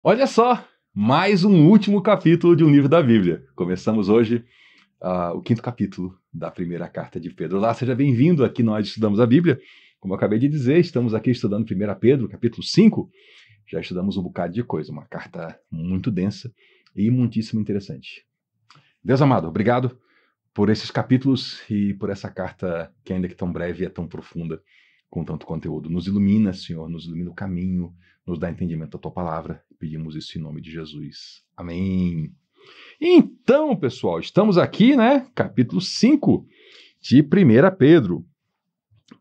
Olha só, mais um último capítulo de um livro da Bíblia. Começamos hoje o quinto capítulo da primeira carta de Pedro. Olá, seja bem-vindo. Aqui nós estudamos a Bíblia. Como eu acabei de dizer, estamos aqui estudando 1 Pedro, capítulo 5. Já estudamos um bocado de coisa, uma carta muito densa e muitíssimo interessante. Deus amado, obrigado por esses capítulos e por essa carta que ainda que tão breve é tão profunda, com tanto conteúdo. Nos ilumina, Senhor, nos ilumina o caminho, nos dá entendimento da Tua Palavra. Pedimos isso em nome de Jesus. Amém. Então, pessoal, estamos aqui, capítulo 5 de 1 Pedro.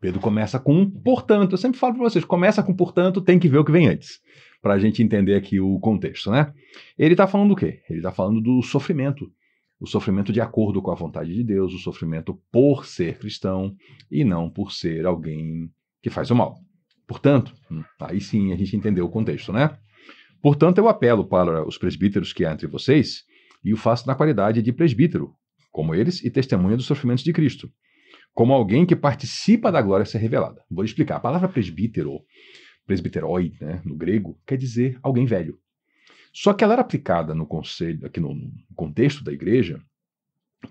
Pedro começa com portanto. Eu sempre falo para vocês, começa com portanto, tem que ver o que vem antes, para a gente entender aqui o contexto, né? Ele está falando do quê? Ele está falando do sofrimento. O sofrimento de acordo com a vontade de Deus, o sofrimento por ser cristão e não por ser alguém que faz o mal. Portanto, aí sim a gente entendeu o contexto, né? Portanto, eu apelo para os presbíteros que há entre vocês e o faço na qualidade de presbítero, como eles, e testemunha dos sofrimentos de Cristo, como alguém que participa da glória a ser revelada. Vou explicar. A palavra presbítero, presbiteroi, no grego, quer dizer alguém velho. Só que ela era aplicada no conselho, aqui no contexto da igreja,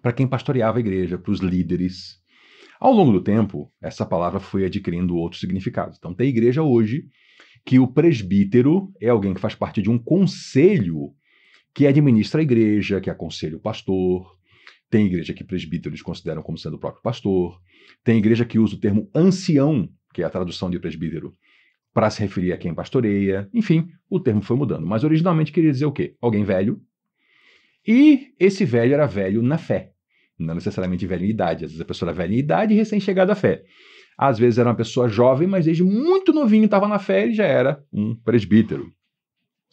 para quem pastoreava a igreja, para os líderes. Ao longo do tempo, essa palavra foi adquirindo outros significados. Então, tem igreja hoje que o presbítero é alguém que faz parte de um conselho que administra a igreja, que aconselha o pastor. Tem igreja que presbíteros consideram como sendo o próprio pastor. Tem igreja que usa o termo ancião, que é a tradução de presbítero, para se referir a quem pastoreia. Enfim, o termo foi mudando. Mas originalmente queria dizer o quê? Alguém velho. E esse velho era velho na fé. Não necessariamente velho em idade. Às vezes a pessoa era velha em idade e recém-chegada à fé. Às vezes era uma pessoa jovem, mas desde muito novinho estava na fé e já era um presbítero.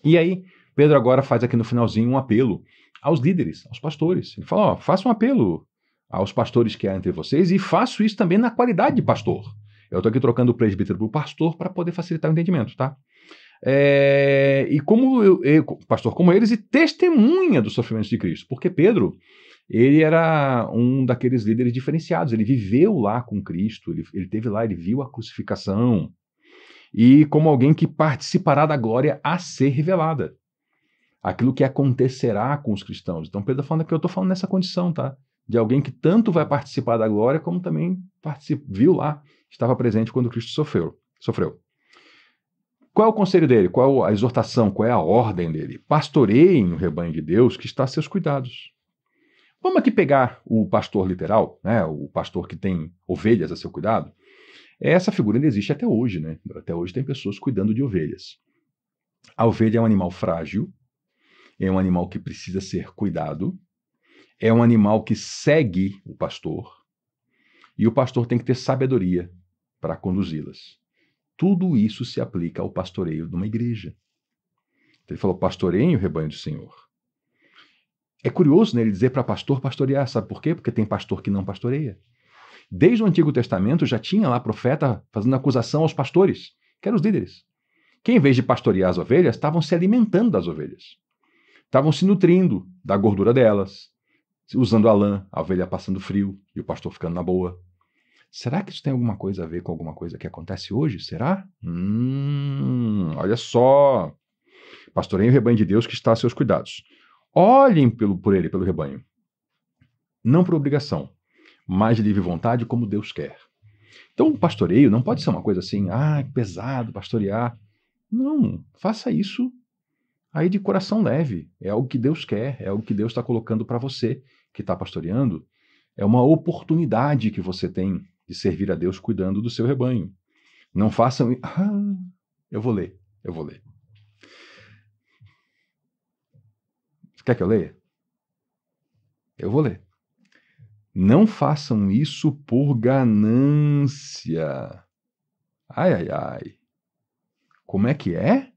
E aí, Pedro agora faz aqui no finalzinho um apelo aos líderes, aos pastores. Ele fala, faça um apelo aos pastores que há entre vocês e faço isso também na qualidade de pastor. Eu estou aqui trocando o presbítero por pastor para poder facilitar o entendimento, tá? E como pastor como eles, e testemunha dos sofrimentos de Cristo. Porque Pedro, ele era um daqueles líderes diferenciados. Ele viveu lá com Cristo, ele teve lá, ele viu a crucificação. E como alguém que participará da glória a ser revelada. Aquilo que acontecerá com os cristãos. Então Pedro está falando que eu estou falando nessa condição, tá? De alguém que tanto vai participar da glória, como também viu lá, estava presente quando Cristo sofreu. Qual é o conselho dele? Qual a exortação? Qual é a ordem dele? Pastoreiem o rebanho de Deus que está a seus cuidados. Vamos aqui pegar o pastor literal, o pastor que tem ovelhas a seu cuidado. Essa figura ainda existe até hoje, né? Até hoje tem pessoas cuidando de ovelhas. A ovelha é um animal frágil, é um animal que precisa ser cuidado, é um animal que segue o pastor, e o pastor tem que ter sabedoria para conduzi-las. Tudo isso se aplica ao pastoreio de uma igreja. Então ele falou, pastoreiem o rebanho do Senhor. É curioso, ele dizer para pastor pastorear, sabe por quê? Porque tem pastor que não pastoreia. Desde o Antigo Testamento já tinha lá profeta fazendo acusação aos pastores, que eram os líderes, que em vez de pastorear as ovelhas, estavam se alimentando das ovelhas. Estavam se nutrindo da gordura delas, usando a lã, a ovelha passando frio e o pastor ficando na boa. Será que isso tem alguma coisa a ver com alguma coisa que acontece hoje? Será? Olha só. Pastoreiem o rebanho de Deus que está a seus cuidados. Olhem por ele, pelo rebanho. Não por obrigação, mas de livre vontade, como Deus quer. Então, o pastoreio não pode ser uma coisa assim, pesado, pastorear. Não, faça isso aí de coração leve. É algo que Deus quer, é algo que Deus está colocando para você que está pastoreando. É uma oportunidade que você tem de servir a Deus cuidando do seu rebanho. Não façam... eu vou ler. Quer que eu leia? Eu vou ler. Não façam isso por ganância. Ai. Como é que é?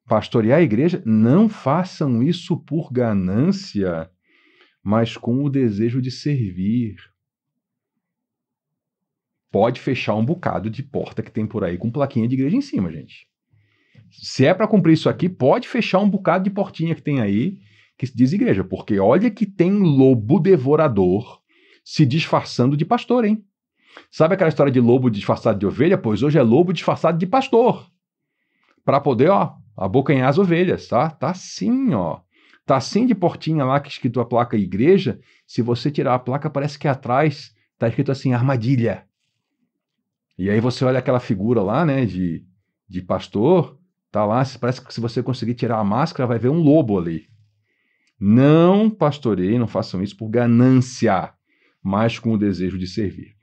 Pastorear a igreja? Não façam isso por ganância, mas com o desejo de servir. Pode fechar um bocado de porta que tem por aí com plaquinha de igreja em cima, gente. Se é para cumprir isso aqui, pode fechar um bocado de portinha que tem aí que se diz igreja, porque olha que tem lobo devorador se disfarçando de pastor, hein? Sabe aquela história de lobo disfarçado de ovelha? Pois hoje é lobo disfarçado de pastor. Para poder, abocanhar as ovelhas, tá? Tá assim, ó. Tá assim de portinha lá que escrito a placa igreja. Se você tirar a placa, parece que atrás tá escrito assim, armadilha. E aí você olha aquela figura lá, né, de pastor, tá lá, parece que se você conseguir tirar a máscara, vai ver um lobo ali. Não pastoreiem, não façam isso por ganância, mas com o desejo de servir.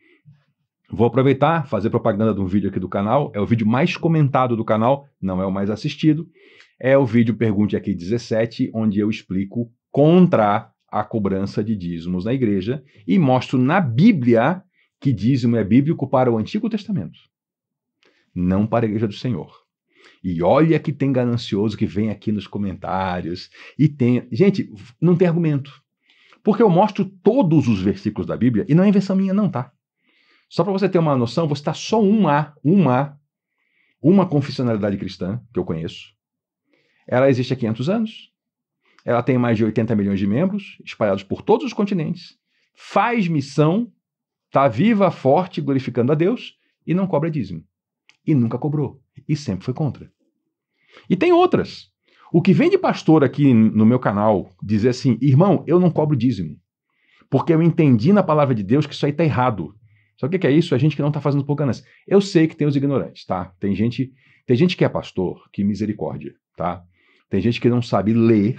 Vou aproveitar, fazer propaganda de um vídeo aqui do canal, é o vídeo mais comentado do canal, não é o mais assistido, é o vídeo Pergunte Aqui 17, onde eu explico contra a cobrança de dízimos na igreja e mostro na Bíblia que dízimo é bíblico para o Antigo Testamento, não para a Igreja do Senhor. E olha que tem ganancioso que vem aqui nos comentários e tem... Gente, não tem argumento, porque eu mostro todos os versículos da Bíblia e não é invenção minha não, tá? Só para você ter uma noção, vou citar só uma confessionalidade cristã que eu conheço. Ela existe há 500 anos. Ela tem mais de 80 milhões de membros, espalhados por todos os continentes. Faz missão, está viva, forte, glorificando a Deus e não cobra dízimo. E nunca cobrou. E sempre foi contra. E tem outras. O que vem de pastor aqui no meu canal dizer assim, irmão, eu não cobro dízimo. Porque eu entendi na palavra de Deus que isso aí está errado. Sabe o que é isso? É gente que não está fazendo por ganância. Eu sei que tem os ignorantes, tá? Tem gente que é pastor, que misericórdia, tá? Tem gente que não sabe ler,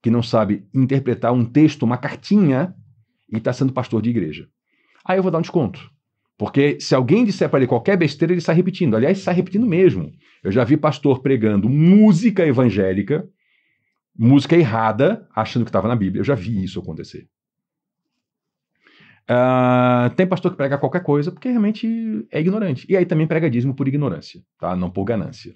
que não sabe interpretar um texto, uma cartinha, e está sendo pastor de igreja. Aí eu vou dar um desconto. Porque se alguém disser para ele qualquer besteira, ele sai repetindo. Aliás, sai repetindo mesmo. Eu já vi pastor pregando música evangélica, música errada, achando que estava na Bíblia. Eu já vi isso acontecer. Tem pastor que prega qualquer coisa porque realmente é ignorante. E aí também prega dízimo por ignorância, tá? Não por ganância.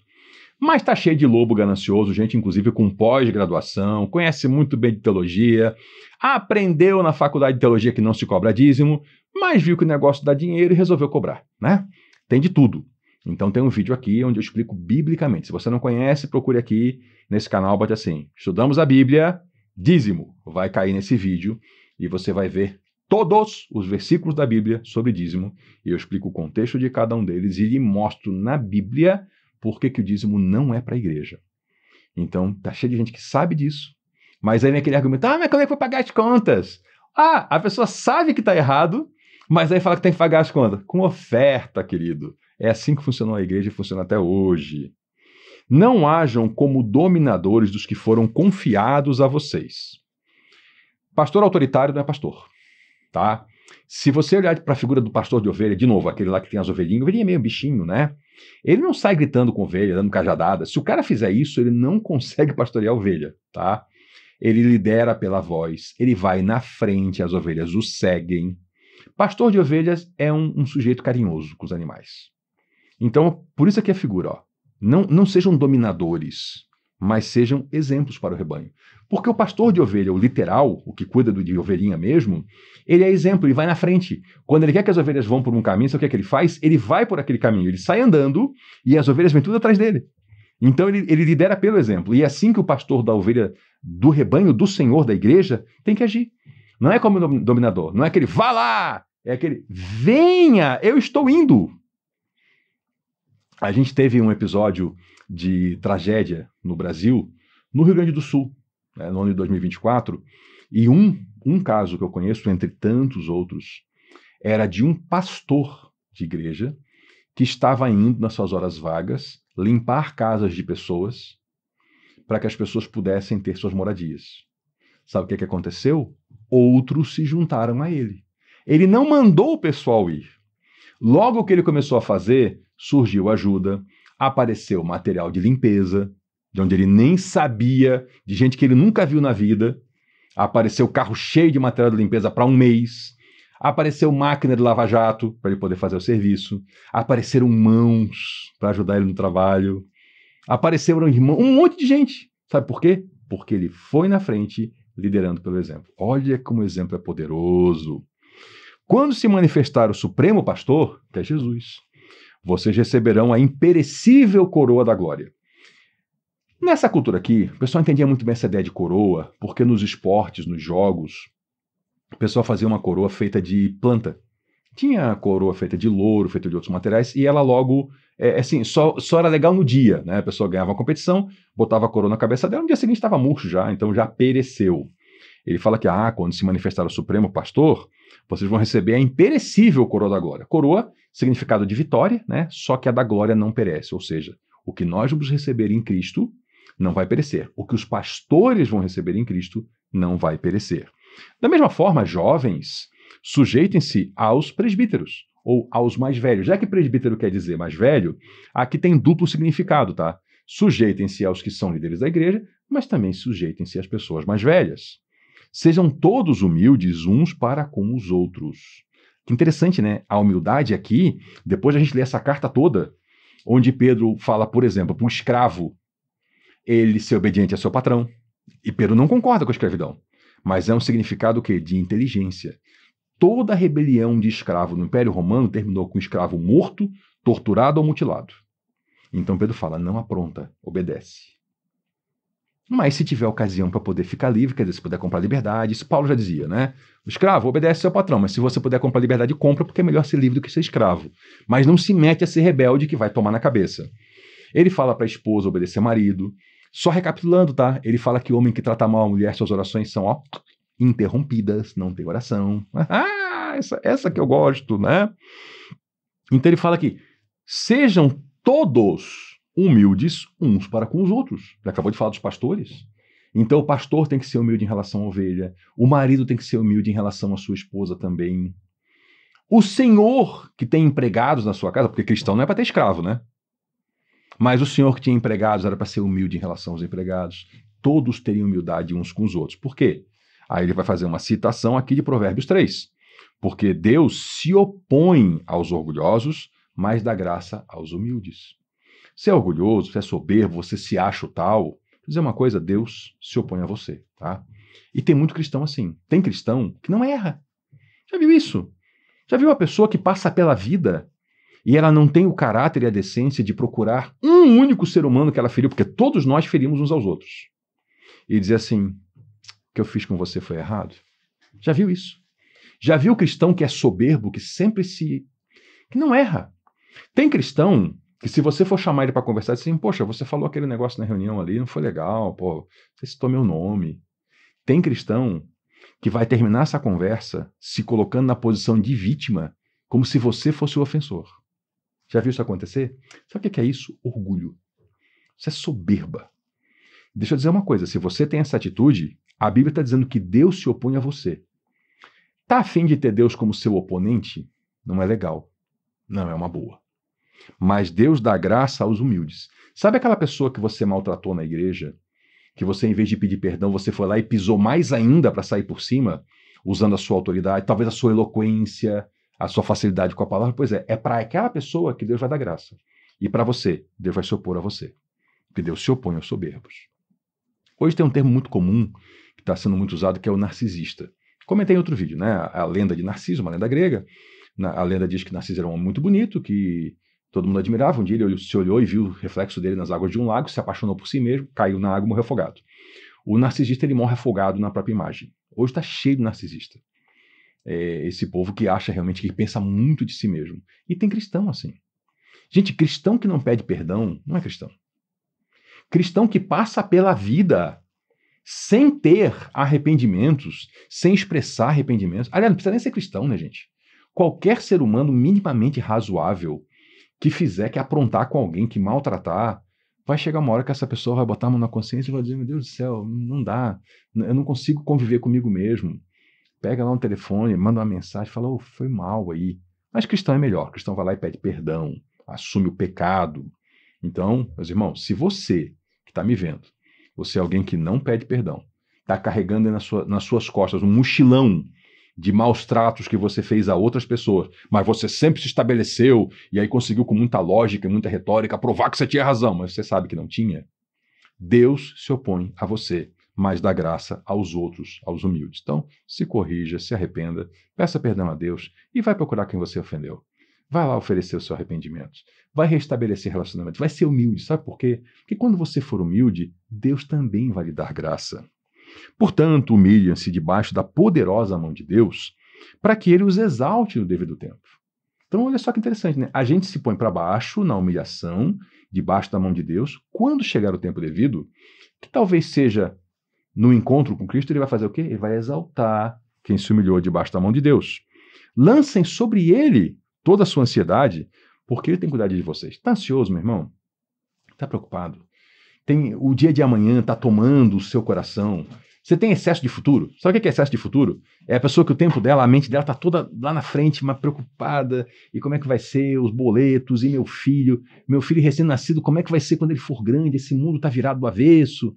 Mas tá cheio de lobo ganancioso, gente inclusive com pós-graduação, conhece muito bem de teologia, aprendeu na faculdade de teologia que não se cobra dízimo, mas viu que o negócio dá dinheiro e resolveu cobrar, né? Tem de tudo. Então tem um vídeo aqui onde eu explico biblicamente. Se você não conhece, procure aqui nesse canal, bote assim, estudamos a Bíblia, dízimo. Vai cair nesse vídeo e você vai ver todos os versículos da Bíblia sobre dízimo, e eu explico o contexto de cada um deles e lhe mostro na Bíblia por que o dízimo não é para a igreja. Então, tá cheio de gente que sabe disso, mas aí vem aquele argumento, mas como é que eu vou pagar as contas? A pessoa sabe que está errado, mas aí fala que tem que pagar as contas. Com oferta, querido. É assim que funcionou a igreja e funciona até hoje. Não hajam como dominadores dos que foram confiados a vocês. Pastor autoritário não é pastor. Tá? Se você olhar para a figura do pastor de ovelha, de novo, aquele lá que tem as ovelhinhas, ovelhinha é meio bichinho, né? Ele não sai gritando com ovelha, dando cajadada. Se o cara fizer isso, ele não consegue pastorear a ovelha, tá? Ele lidera pela voz, ele vai na frente, as ovelhas o seguem. Pastor de ovelhas é um sujeito carinhoso com os animais. Então, por isso aqui a figura, ó. Não sejam dominadores, mas sejam exemplos para o rebanho. Porque o pastor de ovelha, o literal, o que cuida de ovelhinha mesmo, ele é exemplo, ele vai na frente. Quando ele quer que as ovelhas vão por um caminho, sabe o que ele faz? Ele vai por aquele caminho, ele sai andando e as ovelhas vêm tudo atrás dele. Então ele lidera pelo exemplo. E é assim que o pastor da ovelha, do rebanho do Senhor, da igreja, tem que agir. Não é como dominador, não é aquele vá lá, é aquele venha, eu estou indo. A gente teve um episódio de tragédia no Brasil, no Rio Grande do Sul, né, no ano de 2024, e um caso que eu conheço, entre tantos outros, era de um pastor de igreja que estava indo nas suas horas vagas limpar casas de pessoas para que as pessoas pudessem ter suas moradias. Sabe o que aconteceu? Outros se juntaram a ele. Ele não mandou o pessoal ir. Logo que ele começou a fazer, surgiu ajuda, apareceu material de limpeza, de onde ele nem sabia, de gente que ele nunca viu na vida. Apareceu carro cheio de material de limpeza para um mês. Apareceu máquina de lava-jato para ele poder fazer o serviço. Apareceram mãos para ajudar ele no trabalho. Apareceram irmãos, um monte de gente. Sabe por quê? Porque ele foi na frente, liderando pelo exemplo. Olha como o exemplo é poderoso. Quando se manifestar o Supremo Pastor, que é Jesus, vocês receberão a imperecível coroa da glória. Nessa cultura aqui, o pessoal entendia muito bem essa ideia de coroa, porque nos esportes, nos jogos, o pessoal fazia uma coroa feita de planta, Tinha coroa feita de louro, feita de outros materiais, e ela logo, assim, só era legal no dia, né? A pessoa ganhava uma competição, botava a coroa na cabeça dela, no dia seguinte estava murcho já, então já pereceu. Ele fala que, quando se manifestar o Supremo Pastor, vocês vão receber a imperecível coroa da glória. Coroa, significado de vitória, né? Só que a da glória não perece, ou seja, o que nós vamos receber em Cristo não vai perecer. O que os pastores vão receber em Cristo não vai perecer. Da mesma forma, jovens, sujeitem-se aos presbíteros, ou aos mais velhos. Já que presbítero quer dizer mais velho, aqui tem duplo significado, tá? Sujeitem-se aos que são líderes da igreja, mas também sujeitem-se às pessoas mais velhas. Sejam todos humildes uns para com os outros. Que interessante, né? A humildade aqui, depois a gente lê essa carta toda, onde Pedro fala, por exemplo, para um escravo, ele ser obediente a seu patrão. E Pedro não concorda com a escravidão, mas é um significado que de inteligência. Toda rebelião de escravo no Império Romano terminou com o escravo morto, torturado ou mutilado. Então Pedro fala, não apronta, obedece. Mas se tiver ocasião para poder ficar livre, quer dizer, se puder comprar liberdade, isso Paulo já dizia, né? O escravo obedece ao seu patrão, mas se você puder comprar liberdade, compra, porque é melhor ser livre do que ser escravo. Mas não se mete a ser rebelde que vai tomar na cabeça. Ele fala para a esposa obedecer ao marido. Só recapitulando, tá? Ele fala que o homem que trata mal a mulher, suas orações são, interrompidas, não tem oração. Essa que eu gosto, né? Então ele fala que sejam todos humildes uns para com os outros. Ele acabou de falar dos pastores. Então o pastor tem que ser humilde em relação à ovelha, o marido tem que ser humilde em relação à sua esposa também. O senhor que tem empregados na sua casa, porque cristão não é para ter escravo, né? Mas o senhor que tinha empregados era para ser humilde em relação aos empregados. Todos teriam humildade uns com os outros. Por quê? Aí ele vai fazer uma citação aqui de Provérbios 3. Porque Deus se opõe aos orgulhosos, mas dá graça aos humildes. Você é orgulhoso, você é soberbo, você se acha o tal. Vou dizer uma coisa, Deus se opõe a você, tá? E tem muito cristão assim. Tem cristão que não erra. Já viu isso? Já viu uma pessoa que passa pela vida e ela não tem o caráter e a decência de procurar um único ser humano que ela feriu, porque todos nós ferimos uns aos outros. E dizer assim, o que eu fiz com você foi errado? Já viu isso? Já viu o cristão que é soberbo, que que não erra? Tem cristão que se você for chamar ele para conversar, diz assim, poxa, você falou aquele negócio na reunião ali, não foi legal, pô, você citou meu nome. Tem cristão que vai terminar essa conversa se colocando na posição de vítima, como se você fosse o ofensor. Já viu isso acontecer? Sabe o que é isso? Orgulho. Isso é soberba. Deixa eu dizer uma coisa, se você tem essa atitude, a Bíblia está dizendo que Deus se opõe a você. Tá a fim de ter Deus como seu oponente? Não é legal. Não é uma boa. Mas Deus dá graça aos humildes. Sabe aquela pessoa que você maltratou na igreja? Que você, em vez de pedir perdão, você foi lá e pisou mais ainda para sair por cima, usando a sua autoridade, talvez a sua eloquência, a sua facilidade com a palavra? Pois é para aquela pessoa que Deus vai dar graça. E para você, Deus vai se opor a você. Porque Deus se opõe aos soberbos. Hoje tem um termo muito comum, que está sendo muito usado, que é o narcisista. Comentei em outro vídeo, né? A lenda de Narciso, uma lenda grega. A lenda diz que Narciso era um homem muito bonito, que todo mundo admirava. Um dia ele se olhou e viu o reflexo dele nas águas de um lago, se apaixonou por si mesmo, caiu na água e morreu afogado. O narcisista, ele morre afogado na própria imagem. Hoje está cheio de narcisista. Esse povo que acha realmente, que pensa muito de si mesmo. E tem cristão assim. Gente, cristão que não pede perdão não é cristão. Cristão que passa pela vida sem ter arrependimentos, sem expressar arrependimentos. Aliás, não precisa nem ser cristão, né, gente? Qualquer ser humano minimamente razoável que aprontar com alguém, que maltratar, vai chegar uma hora que essa pessoa vai botar a mão na consciência e vai dizer, meu Deus do céu, não dá, eu não consigo conviver comigo mesmo. Pega lá um telefone, manda uma mensagem, fala, foi mal aí. Mas cristão é melhor, cristão vai lá e pede perdão, assume o pecado. Então, meus irmãos, se você que está me vendo, você é alguém que não pede perdão, está carregando nas suas costas um mochilão de maus tratos que você fez a outras pessoas, mas você sempre se estabeleceu e aí conseguiu com muita lógica e muita retórica provar que você tinha razão, mas você sabe que não tinha. Deus se opõe a você, mas dá graça aos outros, aos humildes. Então, se corrija, se arrependa, peça perdão a Deus e vai procurar quem você ofendeu. Vai lá oferecer o seu arrependimento. Vai restabelecer relacionamento. Vai ser humilde. Sabe por quê? Porque quando você for humilde, Deus também vai lhe dar graça. Portanto, humilhem-se debaixo da poderosa mão de Deus, para que ele os exalte no devido tempo. Então, olha só que interessante, né? A gente se põe para baixo, na humilhação, debaixo da mão de Deus. Quando chegar o tempo devido, que talvez seja no encontro com Cristo, ele vai fazer o quê? Ele vai exaltar quem se humilhou debaixo da mão de Deus. Lancem sobre ele toda a sua ansiedade, porque ele tem cuidado de vocês. Está ansioso, meu irmão? Está preocupado? O dia de amanhã está tomando o seu coração. Você tem excesso de futuro? Sabe o que é excesso de futuro? É a pessoa que o tempo dela, a mente dela está toda lá na frente, mas preocupada. E como é que vai ser os boletos? E meu filho recém-nascido, como é que vai ser quando ele for grande? Esse mundo está virado do avesso.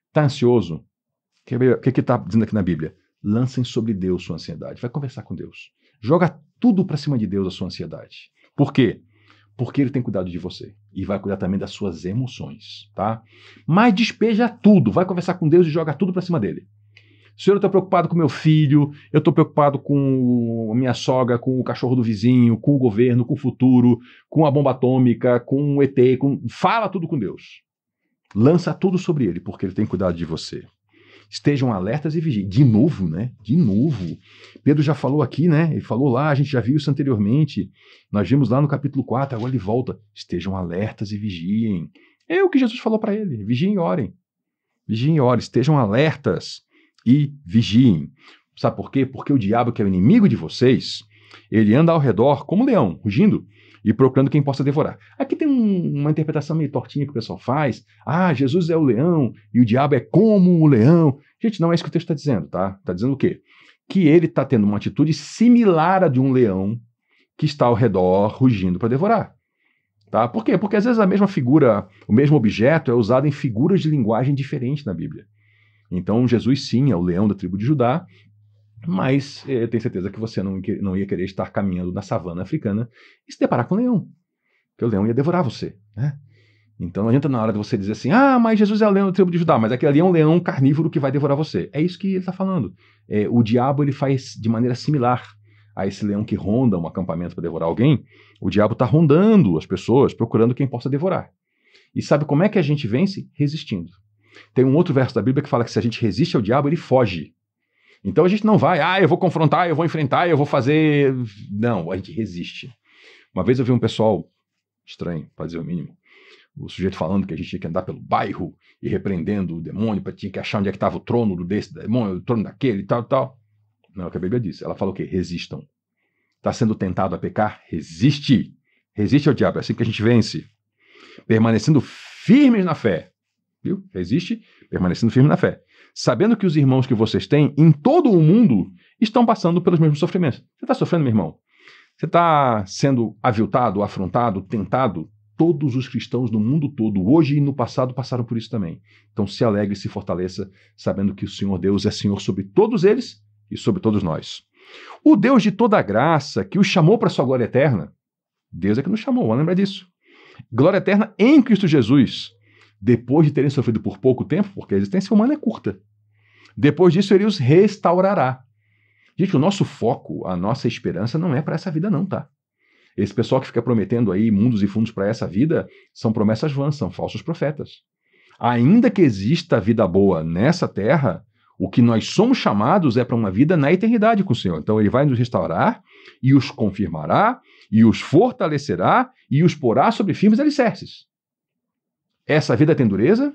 Está ansioso? O que está dizendo aqui na Bíblia? Lancem sobre Deus sua ansiedade. Vai conversar com Deus. Joga tudo para cima de Deus a sua ansiedade. Por quê? Porque ele tem cuidado de você. E vai cuidar também das suas emoções, tá? Mas despeja tudo. Vai conversar com Deus e joga tudo para cima dele. Senhor, eu estou preocupado com meu filho, eu estou preocupado com a minha sogra, com o cachorro do vizinho, com o governo, com o futuro, com a bomba atômica, com o ET. Fala tudo com Deus. Lança tudo sobre ele, porque ele tem cuidado de você. Estejam alertas e vigiem. De novo, né? De novo. Pedro já falou aqui, né? Ele falou lá, a gente já viu isso anteriormente. Nós vimos lá no capítulo 4, agora ele volta. Estejam alertas e vigiem. É o que Jesus falou para ele. Vigiem e orem. Vigiem e orem. Estejam alertas e vigiem. Sabe por quê? Porque o diabo, que é o inimigo de vocês, ele anda ao redor como um leão, rugindo e procurando quem possa devorar. Aqui tem uma interpretação meio tortinha que o pessoal faz. Ah, Jesus é o leão e o diabo é como o leão. Gente, não é isso que o texto está dizendo, tá? Está dizendo o quê? Que ele está tendo uma atitude similar à de um leão que está ao redor rugindo para devorar. Tá? Por quê? Porque às vezes a mesma figura, o mesmo objeto é usado em figuras de linguagem diferentes na Bíblia. Então Jesus sim é o leão da tribo de Judá, mas eu tenho certeza que você não ia querer estar caminhando na savana africana e se deparar com o leão, porque o leão ia devorar você, né? Então não adianta na hora de você dizer assim, mas Jesus é o leão da tribo de Judá, mas aquele ali é um leão carnívoro que vai devorar você. É isso que ele está falando. O diabo ele faz de maneira similar a esse leão que ronda um acampamento para devorar alguém. O diabo está rondando as pessoas, procurando quem possa devorar. E sabe como é que a gente vence? Resistindo. Tem um outro verso da Bíblia que fala que se a gente resiste ao diabo, ele foge. Então a gente não vai, eu vou confrontar, eu vou enfrentar, eu vou fazer... Não, a gente resiste. Uma vez eu vi um pessoal estranho, para dizer o mínimo, o sujeito falando que a gente tinha que andar pelo bairro e repreendendo o demônio, tinha que achar onde é que estava o trono desse demônio, o trono daquele e tal, tal. Não é o que a Bíblia diz. Ela fala o quê? Resistam. Está sendo tentado a pecar? Resiste. Resiste ao diabo, é assim que a gente vence. Permanecendo firmes na fé. Viu? Resiste, permanecendo firme na fé. Sabendo que os irmãos que vocês têm em todo o mundo estão passando pelos mesmos sofrimentos. Você está sofrendo, meu irmão? Você está sendo aviltado, afrontado, tentado? Todos os cristãos no mundo todo, hoje e no passado, passaram por isso também. Então se alegre e se fortaleça, sabendo que o Senhor Deus é Senhor sobre todos eles e sobre todos nós. O Deus de toda a graça, que os chamou para a sua glória eterna, Deus é que nos chamou, vamos lembrar disso. Glória eterna em Cristo Jesus. Depois de terem sofrido por pouco tempo, porque a existência humana é curta. Depois disso, ele os restaurará. Gente, o nosso foco, a nossa esperança não é para essa vida não, tá? Esse pessoal que fica prometendo aí mundos e fundos para essa vida são promessas vãs, são falsos profetas. Ainda que exista vida boa nessa terra, o que nós somos chamados é para uma vida na eternidade com o Senhor. Então ele vai nos restaurar e os confirmará e os fortalecerá e os porá sobre firmes alicerces. Essa vida tem dureza?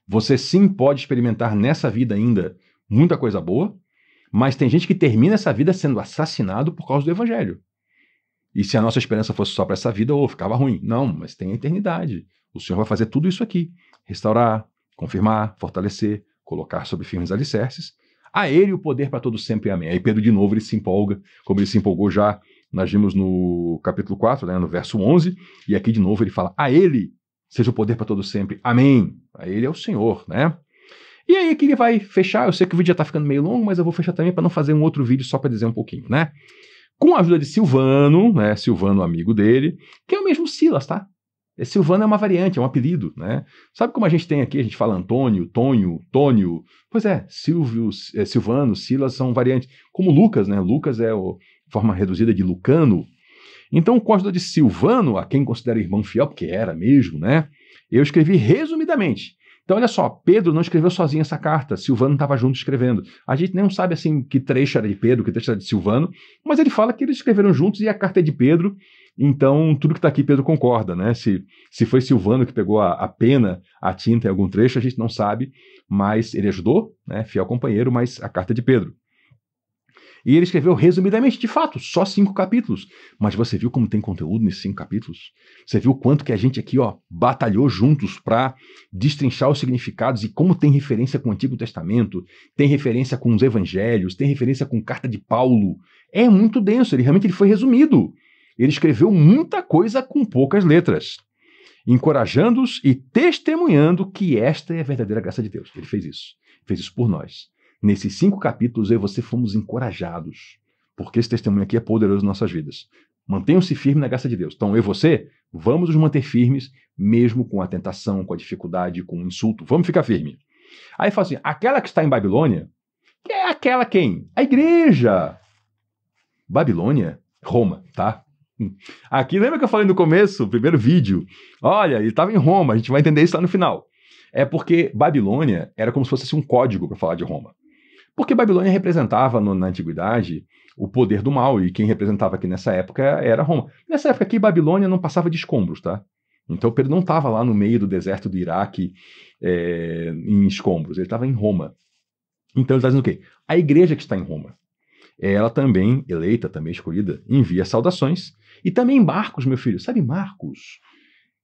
Você sim pode experimentar nessa vida ainda muita coisa boa, mas tem gente que termina essa vida sendo assassinado por causa do evangelho. E se a nossa esperança fosse só para essa vida, ficava ruim. Não, mas tem a eternidade. O Senhor vai fazer tudo isso aqui. Restaurar, confirmar, fortalecer, colocar sobre firmes alicerces. A ele o poder para todos sempre, amém. Aí Pedro de novo ele se empolga, como ele se empolgou já, nós vimos no capítulo 4, né, no verso 11, e aqui de novo ele fala, a ele seja o poder para todos sempre. Amém. Ele é o Senhor, né? E aí que ele vai fechar. Eu sei que o vídeo já está ficando meio longo, mas eu vou fechar também para não fazer um outro vídeo só para dizer um pouquinho, né? Com a ajuda de Silvano, né? Silvano, amigo dele, que é o mesmo Silas, tá? Silvano é uma variante, é um apelido, né? Sabe como a gente tem aqui, a gente fala Antônio, Tonho, Tônio? Pois é, Silvio, Silvano, Silas são variantes. Como Lucas, né? Lucas é a forma reduzida de Lucano. Então, com a ajuda de Silvano, a quem considera irmão fiel, porque era mesmo, né? Eu escrevi resumidamente Então, olha só, Pedro não escreveu sozinho essa carta, Silvano estava junto escrevendo. A gente não sabe assim que trecho era de Pedro, que trecho era de Silvano, mas ele fala que eles escreveram juntos e a carta é de Pedro, então tudo que está aqui Pedro concorda, né? Se foi Silvano que pegou a pena, a tinta em algum trecho, a gente não sabe, mas ele ajudou, né? Fiel companheiro, mas a carta é de Pedro. E ele escreveu resumidamente, de fato, só 5 capítulos. Mas você viu como tem conteúdo nesses 5 capítulos? Você viu o quanto que a gente aqui, ó, batalhou juntos para destrinchar os significados e como tem referência com o Antigo Testamento, tem referência com os Evangelhos, tem referência com carta de Paulo. É muito denso, ele realmente foi resumido. Ele escreveu muita coisa com poucas letras, encorajando-os e testemunhando que esta é a verdadeira graça de Deus. Ele fez isso por nós. Nesses 5 capítulos, eu e você fomos encorajados, porque esse testemunho aqui é poderoso em nossas vidas. Mantenham-se firmes na graça de Deus. Então, eu e você, vamos nos manter firmes, mesmo com a tentação, com a dificuldade, com o insulto. Vamos ficar firmes. Aí fala assim, aquela que está em Babilônia, que é aquela quem? A igreja. Babilônia, Roma, tá? Aqui, lembra que eu falei no começo, primeiro vídeo? Olha, ele estava em Roma, a gente vai entender isso lá no final. É porque Babilônia era como se fosse assim, um código para falar de Roma. Porque Babilônia representava, na antiguidade, o poder do mal, e quem representava aqui nessa época era Roma. Nessa época aqui, Babilônia não passava de escombros, tá? Então Pedro não estava lá no meio do deserto do Iraque, em escombros, ele estava em Roma. Então ele está dizendo o quê? A igreja que está em Roma, ela também, eleita, também escolhida, envia saudações. E também Marcos, meu filho, sabe Marcos?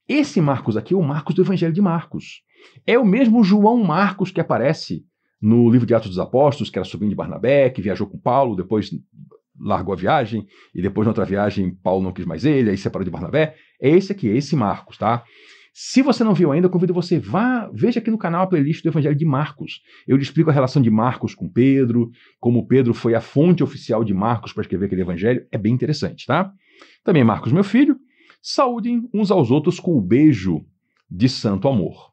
Esse Marcos aqui é o Marcos do Evangelho de Marcos. É o mesmo João Marcos que aparece no livro de Atos dos Apóstolos, que era sobrinho de Barnabé, que viajou com Paulo, depois largou a viagem, e depois na outra viagem Paulo não quis mais ele, aí separou de Barnabé. É esse aqui, é esse Marcos, tá? Se você não viu ainda, eu convido você, veja aqui no canal a playlist do Evangelho de Marcos. Eu lhe explico a relação de Marcos com Pedro, como Pedro foi a fonte oficial de Marcos para escrever aquele evangelho. É bem interessante, tá? Também Marcos, meu filho, saúdem uns aos outros com o beijo de santo amor,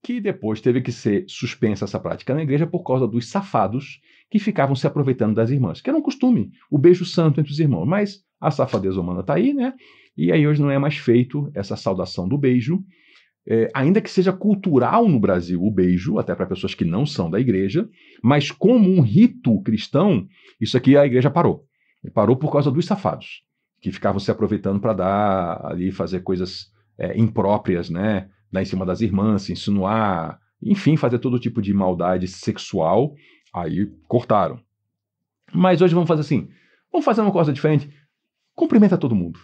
que depois teve que ser suspensa essa prática na igreja por causa dos safados que ficavam se aproveitando das irmãs, que era um costume, o beijo santo entre os irmãos. Mas a safadeza humana está aí, né? E aí hoje não é mais feito essa saudação do beijo, ainda que seja cultural no Brasil o beijo, até para pessoas que não são da igreja, mas como um rito cristão, isso aqui a igreja parou. E parou por causa dos safados, que ficavam se aproveitando para dar ali, fazer coisas impróprias, né? Dar em cima das irmãs, se insinuar, enfim, fazer todo tipo de maldade sexual. Aí cortaram. Mas hoje vamos fazer assim, vamos fazer uma coisa diferente. Cumprimenta todo mundo.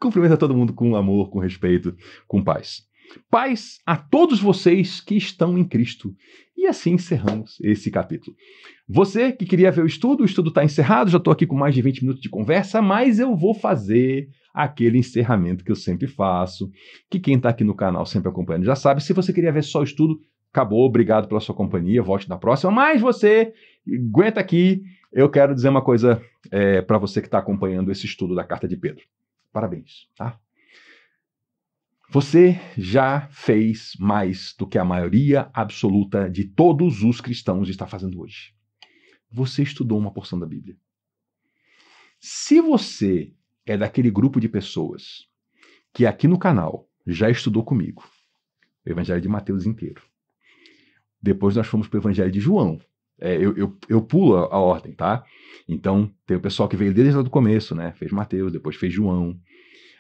Cumprimenta todo mundo com amor, com respeito, com paz. Paz a todos vocês que estão em Cristo. E assim encerramos esse capítulo. Você que queria ver o estudo está encerrado, já estou aqui com mais de 20 minutos de conversa, mas eu vou fazer aquele encerramento que eu sempre faço, que quem está aqui no canal sempre acompanhando já sabe. Se você queria ver só o estudo, acabou, obrigado pela sua companhia, volte na próxima, mas você aguenta aqui, eu quero dizer uma coisa para você que está acompanhando esse estudo da Carta de Pedro. Parabéns, tá? Você já fez mais do que a maioria absoluta de todos os cristãos está fazendo hoje. Você estudou uma porção da Bíblia. Se você é daquele grupo de pessoas que aqui no canal já estudou comigo o Evangelho de Mateus inteiro, depois nós fomos para o Evangelho de João. Eu pulo a ordem, tá? Então, tem o pessoal que veio desde lá do começo, né? Fez Mateus, depois fez João.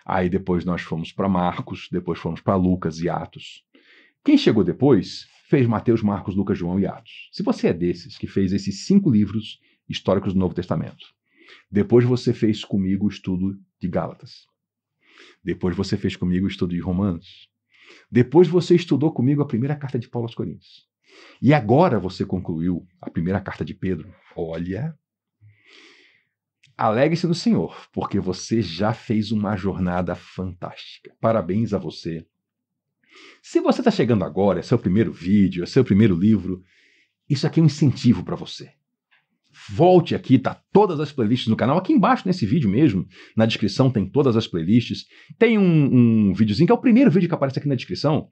Aí depois nós fomos para Marcos, depois fomos para Lucas e Atos. Quem chegou depois fez Mateus, Marcos, Lucas, João e Atos. Se você é desses que fez esses 5 livros históricos do Novo Testamento, depois você fez comigo o estudo de Gálatas. Depois você fez comigo o estudo de Romanos. Depois você estudou comigo a primeira carta de Paulo aos Coríntios. E agora você concluiu a primeira carta de Pedro. Olha, alegre-se no Senhor, porque você já fez uma jornada fantástica. Parabéns a você. Se você está chegando agora, é seu primeiro vídeo, é seu primeiro livro, isso aqui é um incentivo para você. Volte aqui, tá todas as playlists no canal, aqui embaixo nesse vídeo mesmo, na descrição tem todas as playlists. Tem um videozinho, que é o primeiro vídeo que aparece aqui na descrição,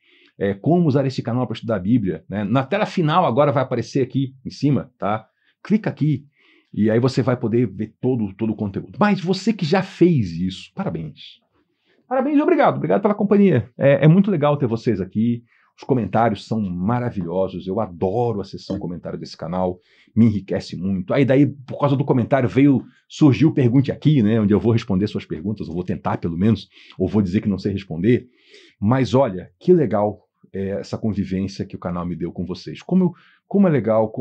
como usar esse canal para estudar a Bíblia, né? Na tela final agora vai aparecer aqui em cima, tá? Clica aqui. E aí você vai poder ver todo o conteúdo. Mas você que já fez isso, parabéns. Parabéns e obrigado. Obrigado pela companhia. É muito legal ter vocês aqui. Os comentários são maravilhosos, eu adoro a seção comentário desse canal, me enriquece muito. Aí daí, por causa do comentário, surgiu Pergunte Aqui, né, onde eu vou responder suas perguntas, ou vou tentar pelo menos, ou vou dizer que não sei responder. Mas olha, que legal essa convivência que o canal me deu com vocês. Como é legal,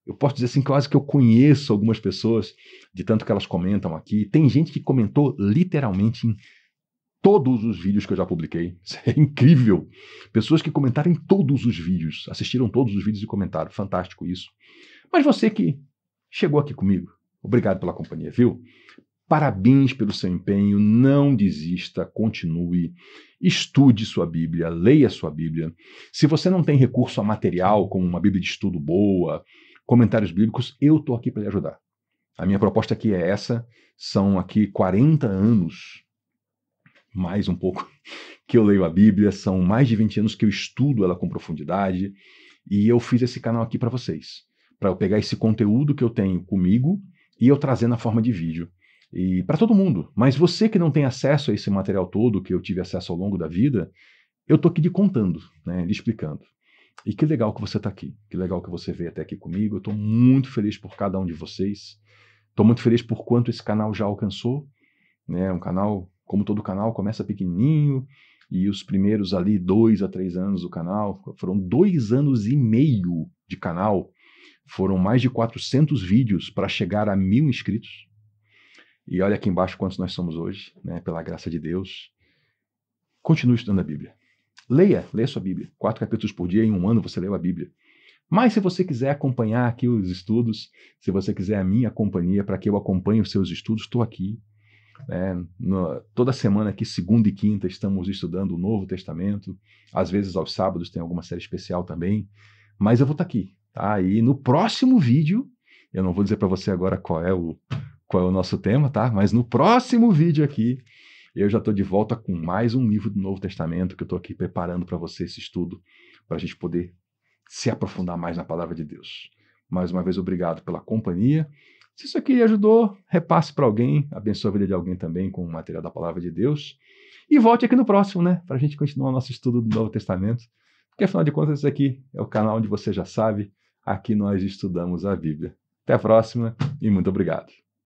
eu posso dizer assim, quase que eu conheço algumas pessoas, de tanto que elas comentam aqui. Tem gente que comentou literalmente em todos os vídeos que eu já publiquei. Isso é incrível. Pessoas que comentaram em todos os vídeos, assistiram todos os vídeos e comentaram. Fantástico isso. Mas você que chegou aqui comigo, obrigado pela companhia, viu? Parabéns pelo seu empenho, não desista, continue, estude sua Bíblia, leia sua Bíblia. Se você não tem recurso a material, como uma Bíblia de estudo boa, comentários bíblicos, eu estou aqui para lhe ajudar. A minha proposta aqui é essa, são aqui 40 anos, mais um pouco, que eu leio a Bíblia, são mais de 20 anos que eu estudo ela com profundidade, e eu fiz esse canal aqui para vocês, para eu pegar esse conteúdo que eu tenho comigo e eu trazer na forma de vídeo. E para todo mundo. Mas você que não tem acesso a esse material todo que eu tive acesso ao longo da vida, eu estou aqui lhe contando, né, lhe explicando. E que legal que você está aqui, que legal que você veio até aqui comigo. Eu estou muito feliz por cada um de vocês. Estou muito feliz por quanto esse canal já alcançou. Né, um canal, como todo canal, começa pequenininho, e os primeiros ali 2 a 3 anos do canal, foram 2 anos e meio de canal, foram mais de 400 vídeos para chegar a 1000 inscritos. E olha aqui embaixo quantos nós somos hoje, né, pela graça de Deus. Continue estudando a Bíblia. Leia sua Bíblia. 4 capítulos por dia, em um ano você leu a Bíblia. Mas se você quiser acompanhar aqui os estudos, se você quiser a minha companhia para que eu acompanhe os seus estudos, estou aqui. Toda semana aqui, segunda e quinta, estamos estudando o Novo Testamento. Às vezes aos sábados tem alguma série especial também. Mas eu vou estar aqui. Tá? E no próximo vídeo, eu não vou dizer para você agora qual é o nosso tema, tá? Mas no próximo vídeo aqui, eu já estou de volta com mais um livro do Novo Testamento, que eu estou aqui preparando para você esse estudo, para a gente poder se aprofundar mais na Palavra de Deus. Mais uma vez, obrigado pela companhia. Se isso aqui ajudou, repasse para alguém, abençoe a vida de alguém também com o material da Palavra de Deus. E volte aqui no próximo, né? Para a gente continuar o nosso estudo do Novo Testamento. Porque, afinal de contas, esse aqui é o canal onde você já sabe, aqui nós estudamos a Bíblia. Até a próxima e muito obrigado.